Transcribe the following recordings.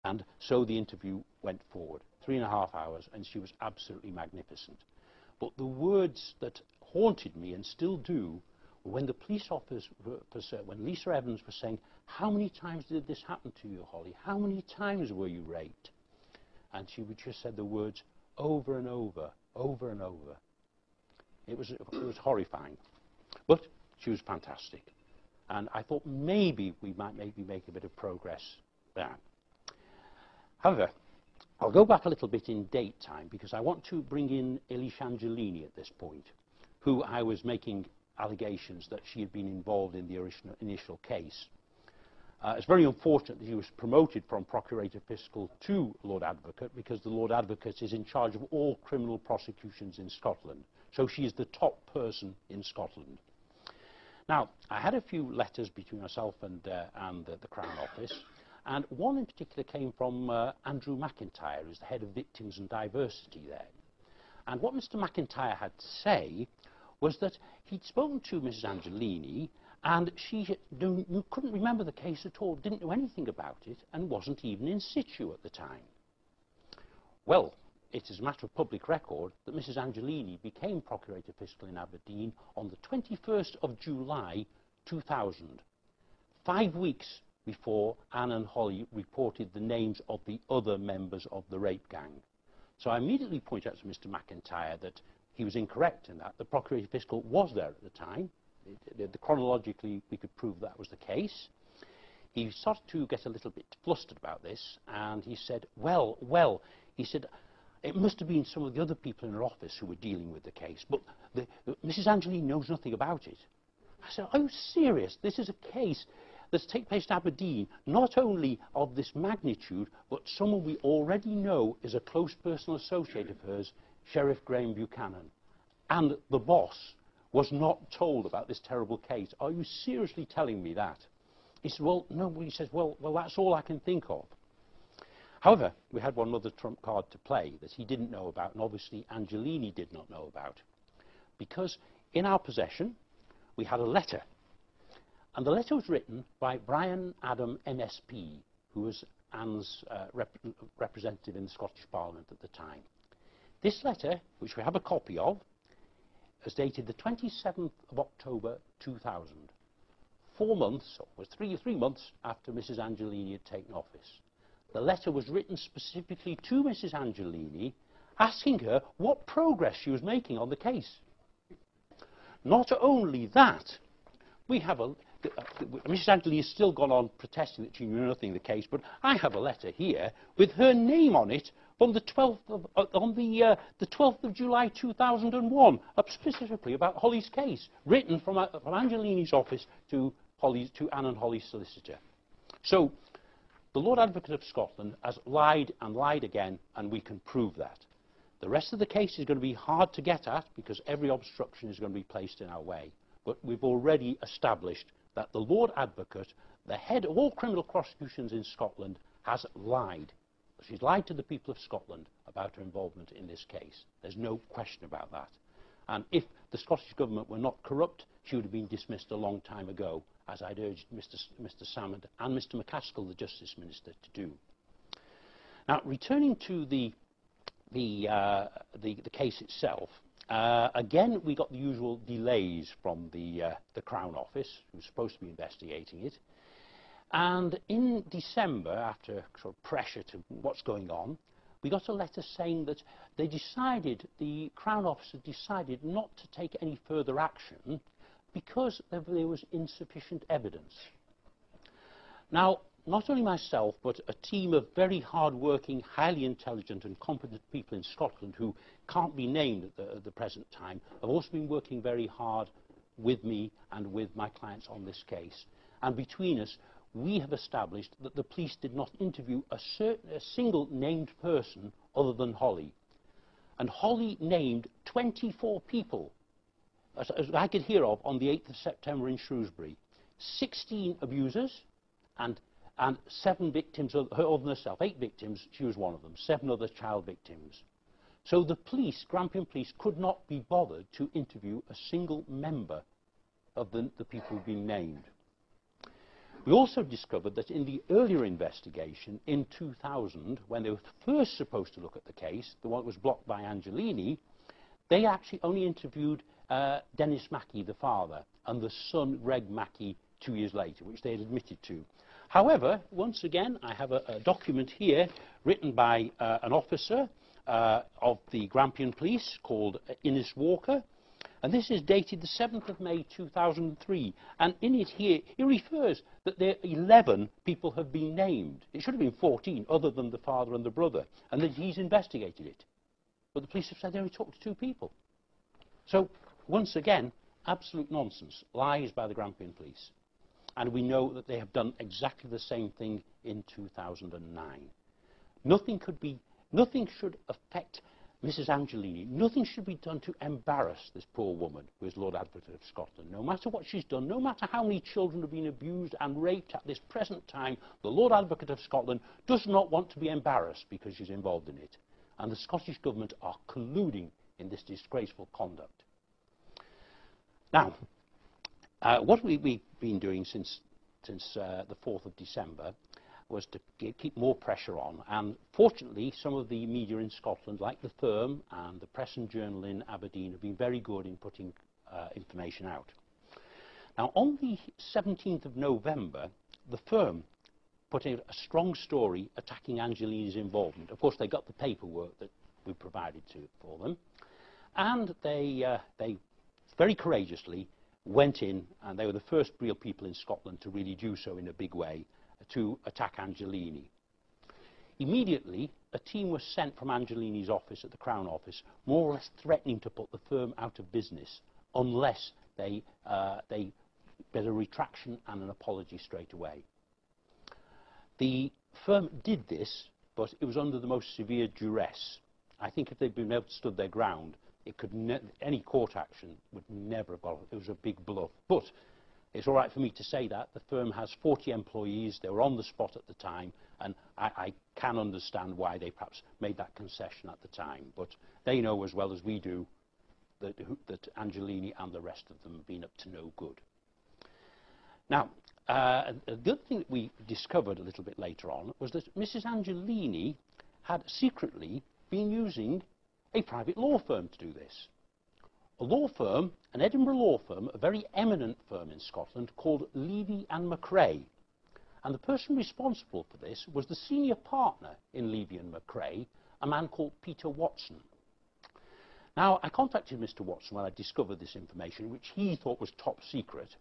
And so the interview went forward, 3.5 hours, and she was absolutely magnificent. But the words that haunted me and still do were when the police officer, when Lisa Evans was saying, "How many times did this happen to you, Hollie? How many times were you raped?" And she would just said the words over and over, over and over. It was horrifying. But she was fantastic. And I thought maybe we might make a bit of progress there. However, I'll go back a little bit in date time because I want to bring in Elise Angelini at this point, who I was making allegations that she had been involved in the initial case. It's very unfortunate that he was promoted from Procurator Fiscal to Lord Advocate because the Lord Advocate is in charge of all criminal prosecutions in Scotland. So she is the top person in Scotland. Now, I had a few letters between myself and the Crown Office, and one in particular came from Andrew McIntyre, who's the head of Victims and Diversity there. And what Mr. McIntyre had to say was that he'd spoken to Mrs. Angelini, and she couldn't remember the case at all, didn't know anything about it, and wasn't even in situ at the time. Well, it is a matter of public record that Mrs. Angelini became Procurator Fiscal in Aberdeen on the 21st of July 2000, 5 weeks before Anne and Hollie reported the names of the other members of the rape gang. So I immediately point out to Mr. McIntyre that he was incorrect in that. The Procurator Fiscal was there at the time. Chronologically, we could prove that was the case. He started to get a little bit flustered about this, and he said, well, he said, it must have been some of the other people in her office who were dealing with the case, but Mrs. Angelini knows nothing about it. I said, are you serious? This is a case that's taken place in Aberdeen, not only of this magnitude, but someone we already know is a close personal associate of hers, Sheriff Graham Buchanan. And the boss was not told about this terrible case. Are you seriously telling me that? He said, well, no. He says, well, that's all I can think of. However, we had one other trump card to play that he didn't know about, and obviously Angelini did not know about. Because in our possession, we had a letter. And the letter was written by Brian Adam MSP, who was Anne's representative in the Scottish Parliament at the time. This letter, which we have a copy of, is dated the 27th of October 2000, 4 months, or three months after Mrs. Angelini had taken office. The letter was written specifically to Mrs. Angelini, asking her what progress she was making on the case. Not only that, we have Mrs. Angelini has still gone on protesting that she knew nothing of the case, but I have a letter here with her name on it from the 12th of July 2001, specifically about Hollie's case, written from Angelini's office to Anne and Hollie's solicitor. So the Lord Advocate of Scotland has lied and lied again, and we can prove that. The rest of the case is going to be hard to get at because every obstruction is going to be placed in our way. But we've already established that the Lord Advocate, the head of all criminal prosecutions in Scotland, has lied. She's lied to the people of Scotland about her involvement in this case. There's no question about that. And if the Scottish Government were not corrupt, she would have been dismissed a long time ago, as I'd urged Mr. Salmond and Mr. McCaskill, the Justice Minister, to do. Now, returning to the case itself, again, we got the usual delays from the Crown Office, who's supposed to be investigating it. And in December, after sort of pressure to what's going on, we got a letter saying that the Crown Office had decided not to take any further action because there was insufficient evidence. Now, not only myself, but a team of very hard-working, highly intelligent and competent people in Scotland who can't be named at the present time, have also been working very hard with me and with my clients on this case. And between us, we have established that the police did not interview a single named person other than Hollie. And Hollie named 24 people, as I could hear of, on the 8th of September in Shrewsbury. 16 abusers and 7 victims other than herself. 8 victims, she was one of them. 7 other child victims. So the police, Grampian Police, could not be bothered to interview a single member of the people who've been named. We also discovered that in the earlier investigation in 2000, when they were first supposed to look at the case, the one that was blocked by Angelini, they actually only interviewed Dennis Mackey, the father, and the son, Greg Mackey, 2 years later, which they had admitted to. However, once again, I have a document here written by an officer of the Grampian Police called Innes Walker, and this is dated the 7th of May 2003, and in it here, he refers that there 11 people have been named. It should have been 14, other than the father and the brother, and that he's investigated it. But the police have said they only talked to 2 people. So, once again, absolute nonsense, lies by the Grampian Police. And we know that they have done exactly the same thing in 2009. Nothing should affect Mrs. Angelini. Nothing should be done to embarrass this poor woman who is Lord Advocate of Scotland. No matter what she's done, no matter how many children have been abused and raped at this present time, the Lord Advocate of Scotland does not want to be embarrassed because she's involved in it. And the Scottish Government are colluding in this disgraceful conduct. Now, what we've been doing since the 4th of December was to keep more pressure on, and fortunately some of the media in Scotland, like the Firm and the Press and Journal in Aberdeen, have been very good in putting information out. Now, on the 17th of November, the Firm put out a strong story attacking Angelini's involvement. Of course, they got the paperwork that we provided for them, and they very courageously went in, and they were the first real people in Scotland to really do so in a big way, to attack Angelini. Immediately, a team was sent from Angelini's office at the Crown Office, more or less threatening to put the Firm out of business unless they did a retraction and an apology straight away. The Firm did this, but it was under the most severe duress. I think if they'd been able to stand their ground, any court action would never have got it. It was a big bluff. But it's all right for me to say that. The Firm has 40 employees. They were on the spot at the time, and I can understand why they perhaps made that concession at the time. But they know as well as we do that Angelini and the rest of them have been up to no good. Now, the other thing that we discovered a little bit later on was that Mrs. Angelini had secretly been using a private law firm to do this. A law firm, an Edinburgh law firm, a very eminent firm in Scotland called Levy and McRae. And the person responsible for this was the senior partner in Levy and McRae, a man called Peter Watson. Now, I contacted Mr. Watson when I discovered this information, which he thought was top secret.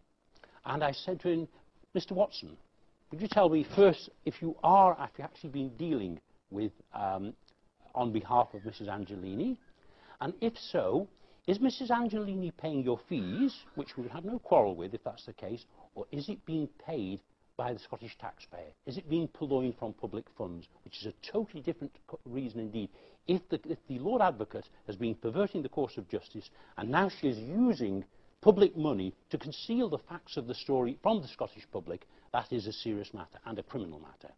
And I said to him, Mr. Watson, would you tell me first if you've actually been dealing with, on behalf of Mrs. Angelini? And if so, is Mrs. Angelini paying your fees, which we would have no quarrel with if that's the case, or is it being paid by the Scottish taxpayer? Is it being purloined from public funds, which is a totally different reason indeed? If the Lord Advocate has been perverting the course of justice, and now she is using public money to conceal the facts of the story from the Scottish public, that is a serious matter and a criminal matter.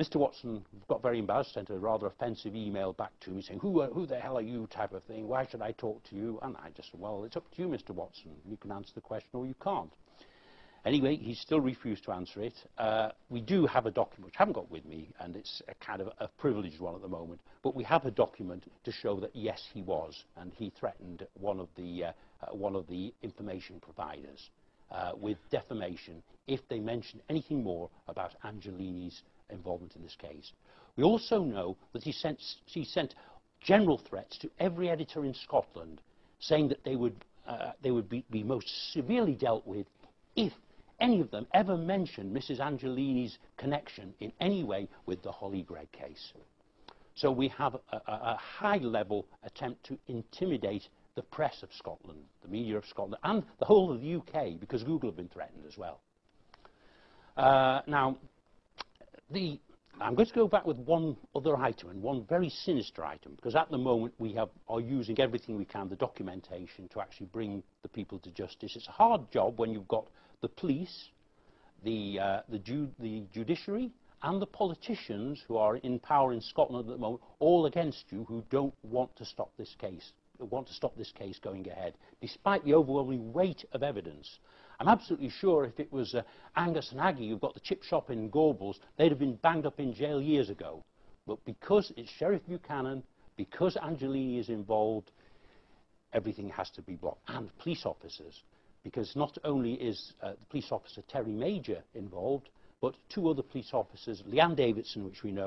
Mr. Watson got very embarrassed, sent a rather offensive email back to me saying, who the hell are you, type of thing, why should I talk to you? And I just said, well, it's up to you, Mr. Watson. You can answer the question or you can't. Anyway, he still refused to answer it. We do have a document, which I haven't got with me, and it's a kind of a privileged one at the moment, but we have a document to show that, yes, he was, and he threatened one of the information providers with defamation if they mentioned anything more about Angelini's involvement in this case. We also know that he sent general threats to every editor in Scotland, saying that they would be most severely dealt with if any of them ever mentioned Mrs. Angelini's connection in any way with the Hollie Greig case. So we have a high-level attempt to intimidate the press of Scotland, the media of Scotland, and the whole of the UK, because Google have been threatened as well. Now, I'm going to go back with one other item, and one very sinister item, because at the moment we are using everything we can, the documentation, to actually bring the people to justice. It's a hard job when you've got the police, the judiciary, and the politicians who are in power in Scotland at the moment, all against you, who don't want to stop this case, going ahead, despite the overwhelming weight of evidence. I'm absolutely sure if it was Angus and Aggie who've got the chip shop in Gorbals, they'd have been banged up in jail years ago. But because it's Sheriff Buchanan, because Angelini is involved, everything has to be blocked. And police officers, because not only is the police officer Terry Major involved, but two other police officers, Leanne Davidson, which we know,